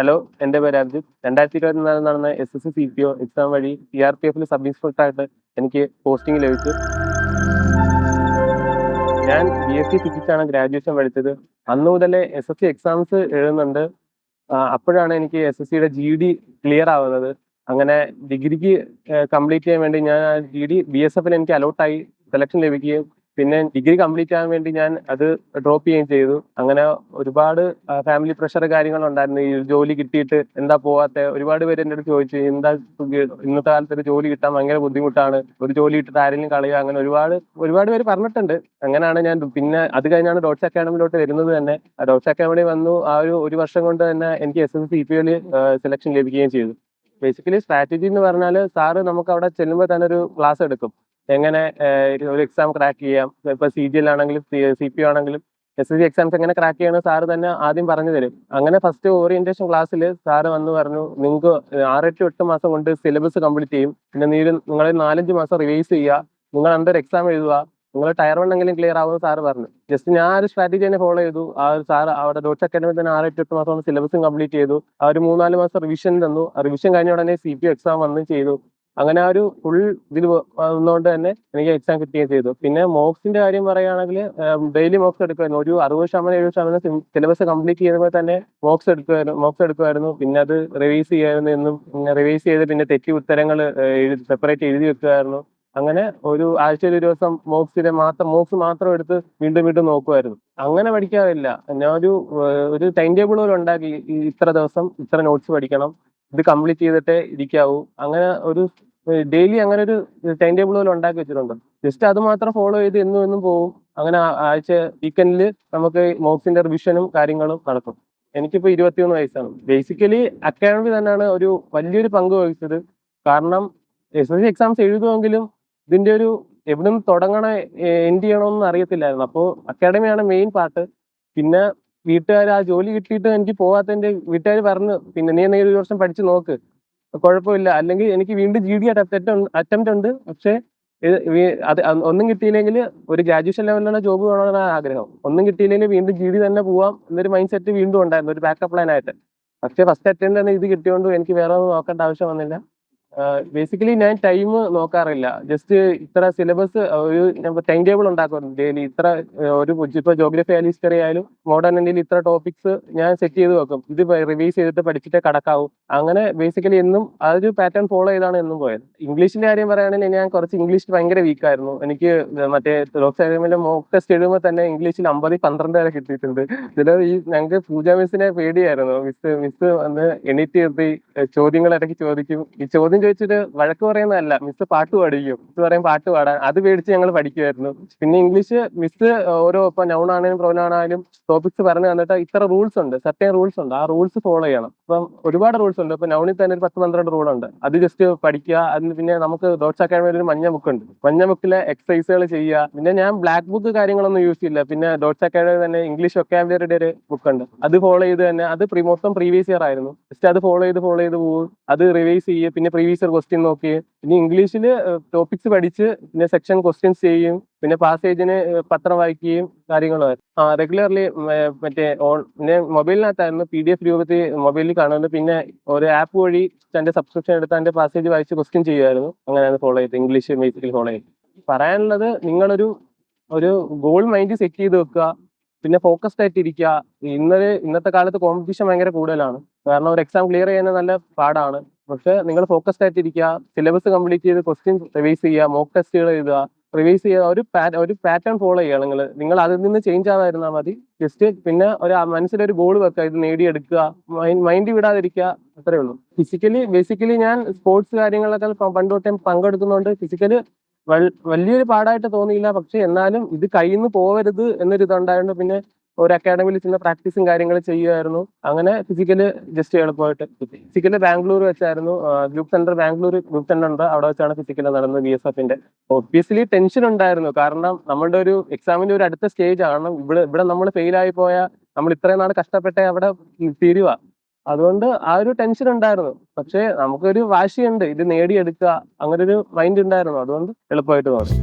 Hello, എൻ്റെ പേര് അർജിത്ത്. 2024 നടന്ന SSC CPO എക്സാം വഴി CRPF സബ് ഇൻസ്പെക്ടറായിട്ട് എനിക്ക് പോസ്റ്റിംഗ് ലഭിച്ചു. ഞാൻ BSc ഫിസിക്സ് ആണ് ഗ്രാജുവേഷൻ പഠിച്ചത്. അന്ന് മുതലേ SSC എക്സാംസ് എഴുതുന്നുണ്ട്. അപ്പോഴാണ് എനിക്ക് SSCയുടെ GD ക്ലിയർ ആവുന്നത്. അങ്ങനെ ഡിഗ്രിക്ക് കംപ്ലീറ്റ് ചെയ്യാൻ വേണ്ടി ഞാൻ ആ GD BSFൽ എനിക്ക് അലോട്ടായി, സെലക്ഷൻ ലഭിക്കുകയും പിന്നെ ഡിഗ്രി കംപ്ലീറ്റ് ചെയ്യാൻ വേണ്ടി ഞാൻ അത് ഡ്രോപ്പ് ചെയ്യുകയും ചെയ്തു. അങ്ങനെ ഒരുപാട് ഫാമിലി പ്രഷർ കാര്യങ്ങളുണ്ടായിരുന്നു. ഈ ജോലി കിട്ടിയിട്ട് എന്താ പോവാത്തെ? ഒരുപാട് പേര് എൻ്റെ അടുത്ത് ചോദിച്ചു, എന്താ ഇന്നത്തെ കാലത്ത് ഒരു ജോലി കിട്ടാൻ ഭയങ്കര ബുദ്ധിമുട്ടാണ്, ഒരു ജോലി ഇട്ടിട്ട് ആരെങ്കിലും കളയുക, അങ്ങനെ ഒരുപാട് പേര് പറഞ്ഞിട്ടുണ്ട്. അങ്ങനെയാണ് ഞാൻ പിന്നെ അത് കഴിഞ്ഞാണ് ഡോട്ട്സ് അക്കാഡമിയിലോട്ട് വരുന്നത് തന്നെ. ഡോട്ട്സ് അക്കാഡമി വന്നു. ആ ഒരു വർഷം കൊണ്ട് തന്നെ എനിക്ക് SSC CPOയിൽ സെലക്ഷൻ ലഭിക്കുകയും ചെയ്തു. ബേസിക്കലി സ്ട്രാറ്റജി എന്ന് പറഞ്ഞാൽ സാറ് നമുക്ക് അവിടെ ചെല്ലുമ്പോൾ തന്നെ ഒരു ക്ലാസ് എടുക്കും. എങ്ങനെ ഒരു എക്സാം ക്രാക്ക് ചെയ്യാം. ഇപ്പൊ CGL ആണെങ്കിലും CPO ആണെങ്കിലും SSC എക്സാംസ് എങ്ങനെ ക്രാക്ക് ചെയ്യണം സാറ് തന്നെ ആദ്യം പറഞ്ഞു തരും. അങ്ങനെ ഫസ്റ്റ് ഓറിയന്റേഷൻ ക്ലാസ്സിൽ സാറ് വന്ന് പറഞ്ഞു, നിങ്ങൾക്ക് 6 to 8 മാസം കൊണ്ട് സിലബസ് കംപ്ലീറ്റ് ചെയ്യും. പിന്നെ നിങ്ങൾ 4-5 മാസം റിവൈസ് ചെയ്യുക. നിങ്ങൾ അണ്ടർ എക്സാം എഴുതുക. നിങ്ങൾ ടയർ 1 എങ്കിലും ക്ലിയർ ആവുമെന്ന് സാറ് പറഞ്ഞു. ജസ്റ്റ് ഞാൻ ഒരു സ്ട്രാറ്റജി തന്നെ ഫോളോ ചെയ്തു. ആ സാർ അവിടെ ഡോട്ട്സ് അക്കാഡമി തന്നെ 6 to 8 മാസം കൊണ്ട് സിലബസും കംപ്ലീറ്റ് ചെയ്തു. ആ ഒരു 3-4 മാസം റിവിഷൻ തന്നു. ആ റിവിഷൻ കഴിഞ്ഞ ഉടനെ CPO എക്സാം വന്ന് ചെയ്തു. അങ്ങനെ ആ ഒരു ഫുൾ ഇതിൽ വന്നുകൊണ്ട് തന്നെ എനിക്ക് എക്സാം കിട്ടുകയും ചെയ്തു. പിന്നെ മോക്സിന്റെ കാര്യം പറയുകയാണെങ്കിൽ ഡെയിലി മോക്സ് എടുക്കുമായിരുന്നു. ഒരു 60-70% സിലബസ് കംപ്ലീറ്റ് ചെയ്യുമ്പോൾ തന്നെ മോക്സ് എടുക്കുമായിരുന്നു. പിന്നെ അത് റിവൈസ് ചെയ്യുമായിരുന്നു. എന്നും പിന്നെ റിവൈസ് ചെയ്ത് പിന്നെ തെറ്റി ഉത്തരങ്ങൾ സെപ്പറേറ്റ് എഴുതി വെക്കുമായിരുന്നു. അങ്ങനെ ഒരു ആഴ്ചയിൽ ഒരു ദിവസം മോക്സ് മാത്രം എടുത്ത് വീണ്ടും നോക്കുമായിരുന്നു. അങ്ങനെ പഠിക്കാറില്ല. ഞാൻ ഒരു ടൈം ടേബിൾ പോലെ ഉണ്ടാക്കി. ഇത്ര ദിവസം ഇത്ര നോട്ട്സ് പഠിക്കണം, ഇത് കംപ്ലീറ്റ് ചെയ്തിട്ടേ ഇരിക്കാവൂ. അങ്ങനെ ഒരു ഡെയിലി അങ്ങനെ ഒരു ടൈം ടേബിൾ പോലെ ഉണ്ടാക്കി വെച്ചിട്ടുണ്ട്. ജസ്റ്റ് അത് മാത്രം ഫോളോ ചെയ്ത് എന്നും പോകും. അങ്ങനെ ആഴ്ച വീക്കെൻഡിൽ നമുക്ക് മോക്സിന്റെ റിവിഷനും കാര്യങ്ങളും നടക്കും. എനിക്കിപ്പോ 21 വയസ്സാണ്. ബേസിക്കലി അക്കാഡമി തന്നെയാണ് ഒരു വലിയൊരു പങ്ക് വഹിച്ചത്. കാരണം SSC എക്സാംസ് എഴുതുമെങ്കിലും ഇതിന്റെ ഒരു എവിടെ നിന്ന് തുടങ്ങണം, എൻഡ് ചെയ്യണമെന്ന് അറിയത്തില്ലായിരുന്നു. അപ്പോൾ അക്കാഡമിയാണ് മെയിൻ പാർട്ട്. പിന്നെ വീട്ടുകാർ ആ ജോലി കിട്ടിയിട്ട് എനിക്ക് പോവാത്തതിന്റെ വീട്ടുകാർ പറഞ്ഞു, പിന്നെ നീ എന്തെങ്കിലും ഒരു വർഷം പഠിച്ചു നോക്ക്, കുഴപ്പമില്ല. അല്ലെങ്കിൽ എനിക്ക് വീണ്ടും GD അറ്റംപ്റ്റ് ഉണ്ട്. പക്ഷേ അത് ഒന്നും കിട്ടിയില്ലെങ്കിൽ ഒരു ഗ്രാജുവേഷൻ ലെവലിലുള്ള ജോബ് വേണമെന്നാണ് ആഗ്രഹം. ഒന്നും കിട്ടിയില്ലെങ്കിൽ വീണ്ടും GD തന്നെ പോവാം എന്നൊരു മൈൻഡ് സെറ്റ് വീണ്ടും ഉണ്ടായിരുന്നു, ഒരു ബാക്കപ്പ് പ്ലാൻ ആയിട്ട്. പക്ഷേ ഫസ്റ്റ് അറ്റംപ്റ്റ് തന്നെ ഇത് കിട്ടിയോണ്ട് എനിക്ക് വേറെ ഒന്നും നോക്കേണ്ട ആവശ്യം വന്നില്ല. ബേസിക്കലി ഞാൻ ടൈം നോക്കാറില്ല. ജസ്റ്റ് ഇത്ര സിലബസ് ഒരു ടൈം ടേബിൾ ഉണ്ടാക്കുന്നുണ്ട് ഡെയിലി. ഇത്ര ഇപ്പോൾ ജോഗ്രഫി ആയാലും ഹിസ്റ്ററി ആയാലും മോഡേൺ ഇന്ത്യയിൽ ഇത്ര ടോപ്പിക്സ് ഞാൻ സെറ്റ് ചെയ്ത് വെക്കും. ഇത് റിവൈസ് ചെയ്തിട്ട് പഠിച്ചിട്ടേ കടക്കാവൂ. അങ്ങനെ ബേസിക്കലി എന്നും ആ ഒരു പാറ്റേൺ ഫോളോ ചെയ്താണ് എന്നും പോയത്. ഇംഗ്ലീഷിന്റെ കാര്യം പറയുകയാണെങ്കിൽ ഞാൻ കുറച്ച് ഇംഗ്ലീഷ് ഭയങ്കര വീക്കായിരുന്നു. എനിക്ക് മറ്റേ ഡോക്ടർ മോക്ക് ടെസ്റ്റ് എഴുതുമ്പോൾ തന്നെ ഇംഗ്ലീഷിൽ 50-12 വരെ കിട്ടിയിട്ടുണ്ട്. ഞങ്ങൾക്ക് പൂജ മിസ്സിനെ പേടിയായിരുന്നു. മിസ് വന്ന് എണീറ്റ് നിർത്തി ചോദ്യങ്ങൾ ഇടയ്ക്ക് ചോദിക്കും. ഈ ചോദ്യം ചോദിച്ചിട്ട് വഴക്ക് പറയുന്നതല്ല, മിസ് പാട്ട് പാടിക്കും. മിസ് പറയും പാട്ട് പാടാൻ. അത് പേടിച്ച് ഞങ്ങൾ പഠിക്കുമായിരുന്നു. പിന്നെ ഇംഗ്ലീഷ് മിസ് ഓരോ ഇപ്പൊ നൗൺ ആണെങ്കിലും പ്രൊനൗൺ ആണെങ്കിലും ടോപ്പിക്സ് പറഞ്ഞു തന്നിട്ട് ഇത്ര റൂൾസ് ഉണ്ട്, സർട്ടൻ റൂൾസ് ഉണ്ട്, ആ റൂൾസ് ഫോളോ ചെയ്യണം. ഇപ്പം ഒരുപാട് റൂൾസ് ഉണ്ട്. ഇപ്പൊ നൗണിൽ തന്നെ ഒരു 10-12 റൂളുണ്ട്. അത് ജസ്റ്റ് പഠിക്കുക. അതിന് പിന്നെ നമുക്ക് ഡോട്ട്സ് അക്കാഡമിയിൽ ഒരു മഞ്ഞ ബുക്ക് ഉണ്ട്. മഞ്ഞ ബുക്കിലെ എക്സസൈസുകൾ ചെയ്യുക. പിന്നെ ഞാൻ ബ്ലാക്ക് ബുക്ക് കാര്യങ്ങളൊന്നും യൂസ് ചെയ്യില്ല. പിന്നെ ഡോട്ട്സ് അക്കാഡമി തന്നെ ഇംഗ്ലീഷ് വൊക്കാബുലറിയുടെ ഒരു ബുക്ക് ഉണ്ട്. അത് ഫോളോ ചെയ്ത് തന്നെ, അത് മൊത്തം പ്രീവിയസ് ഇയർ ആയിരുന്നു. ജസ്റ്റ് അത് ഫോളോ ചെയ്ത് പോകും. അത് റിവൈസ് ചെയ്യുക. പിന്നെ പ്രീവിയസ് ഇയർ ക്വസ്റ്റ്യൻ നോക്കി. പിന്നെ ഇംഗ്ലീഷിൽ ടോപ്പിക്സ് പഠിച്ച് പിന്നെ സെക്ഷൻ ക്വസ്റ്റ്യൻസ് ചെയ്യും. പിന്നെ പാസേജിന് പത്രം വായിക്കുകയും കാര്യങ്ങളും. റെഗുലർലി മറ്റേ പിന്നെ മൊബൈലിനകത്തായിരുന്നു PDF രൂപത്തിൽ മൊബൈലിൽ കാണുന്നത്. പിന്നെ ഒരു ആപ്പ് വഴി തന്റെ സബ്സ്ക്രിപ്ഷൻ എടുത്ത് അതിന്റെ പാസേജ് വായിച്ച് ക്വസ്റ്റ്യൻ ചെയ്യുമായിരുന്നു. അങ്ങനെയാണ് ഫോളോ ചെയ്ത് ഇംഗ്ലീഷ് ബേസിക്കലി ഫോളോ ചെയ്ത്. പറയാനുള്ളത്, നിങ്ങളൊരു ഗോൾ മൈൻഡ് സെറ്റ് ചെയ്ത് വെക്കുക. പിന്നെ ഫോക്കസ്ഡ് ആയിട്ട് ഇരിക്കുക. ഇന്നത്തെ കാലത്ത് കോമ്പറ്റീഷൻ ഭയങ്കര കൂടുതലാണ്. കാരണം ഒരു എക്സാം ക്ലിയർ ചെയ്യുന്നത് നല്ല പാടാണ്. പക്ഷെ നിങ്ങൾ ഫോക്കസ്ഡ് ആയിട്ട് ഇരിക്കുക. സിലബസ് കംപ്ലീറ്റ് ചെയ്ത് ക്വസ്റ്റ്യൻ റിവൈസ് ചെയ്യുക. മോക്ക് ടെസ്റ്റുകൾ എഴുതുക. റിവൈസ് ചെയ്യുക. ഒരു പാറ്റേൺ ഫോളോ ചെയ്യുക. നിങ്ങൾ അതിൽ നിന്ന് ചേഞ്ച് ആവാതിരുന്നാൽ മതി. ജസ്റ്റ് പിന്നെ മനസ്സിലൊരു ഗോൾ വെക്കുക, ഇത് നേടിയെടുക്കുക. മൈൻഡ് വിടാതിരിക്കുക. അത്രേ ഉള്ളൂ. ബേസിക്കലി ഞാൻ സ്പോർട്സ് കാര്യങ്ങളൊക്കെ പണ്ട് തൊട്ടേ പങ്കെടുക്കുന്നതുകൊണ്ട് ഫിസിക്കല് വലിയൊരു പാടായിട്ട് തോന്നിയില്ല. പക്ഷെ എന്നാലും ഇത് കയ്യിൽ നിന്ന് പോകരുത് എന്നൊരു ഇതുണ്ടായിരുന്നു. പിന്നെ ഒരു അക്കാഡമിയിൽ ചെന്ന് പ്രാക്ടീസും കാര്യങ്ങളും ചെയ്യുമായിരുന്നു. അങ്ങനെ ഫിസിക്കല് ജസ്റ്റ് എളുപ്പമായിട്ട് ഫിസിക്കല് ബാംഗ്ലൂർ വെച്ചായിരുന്നു. ബാംഗ്ലൂർ ഗ്രൂപ്പ് സെന്റർ ഉണ്ട്. അവിടെ വെച്ചാണ് ഫിസിക്കല് നടന്നത് BSFന്റെ. ഒബ്വിയസ്ലി ടെൻഷൻ ഉണ്ടായിരുന്നു. കാരണം നമ്മളുടെ ഒരു എക്സാമിന്റെ ഒരു അടുത്ത സ്റ്റേജ് ആണ്. ഇവിടെ നമ്മൾ ഫെയിൽ ആയി പോയാൽ നമ്മൾ ഇത്രയും നാൾ കഷ്ടപ്പെട്ടെ അവിടെ തീരുക. അതുകൊണ്ട് ആ ഒരു ടെൻഷൻ ഉണ്ടായിരുന്നു. പക്ഷെ നമുക്കൊരു വാശിയുണ്ട്, ഇത് നേടിയെടുക്കുക. അങ്ങനെ ഒരു മൈൻഡ് ഉണ്ടായിരുന്നു. അതുകൊണ്ട് എളുപ്പമായിട്ട് തോന്നി.